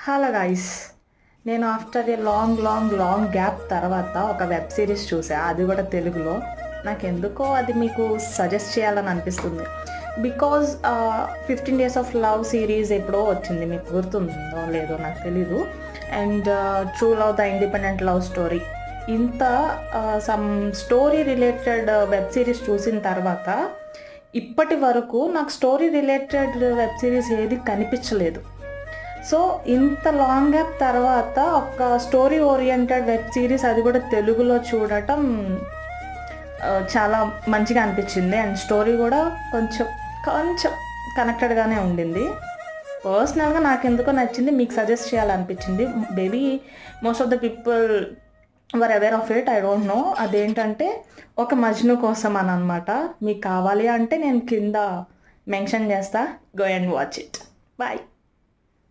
Hello guys, నేను after a long gap తర్వాత ఒక వెబ్ సిరీస్ చూసా, అది కూడా తెలుగులో. నాకు ఎందుకో అది మీకు సజెస్ట్ చేయాలని అనిపిస్తుంది. Because 15 Days of Love series ఎప్పుడో వచ్చింది, మీకు గుర్తుందో లేదో నాకు తెలీదు. And true love, the independent love story, ఇంత some story related web series చూసిన తర్వాత ఇప్పటి వరకు నాకు స్టోరీ రిలేటెడ్ వెబ్ సిరీస్ ఏది కనిపించలేదు. సో ఇంత లాంగ్ గ్యాప్ తర్వాత ఒక స్టోరీ ఓరియంటెడ్ వెబ్ సిరీస్, అది కూడా తెలుగులో చూడటం చాలా మంచిగా అనిపించింది. అండ్ స్టోరీ కూడా కొంచెం కొంచెం కనెక్టెడ్గానే ఉండింది. పర్సనల్గా నాకు ఎందుకో నచ్చింది, మీకు సజెస్ట్ చేయాలనిపించింది. Maybe most of the people were aware of it, I don't know. అదేంటంటే ఒక మజ్ను కోసం అని అనమాట. మీకు కావాలి అంటే నేను కింద మెన్షన్ చేస్తా, go and watch it. Bye.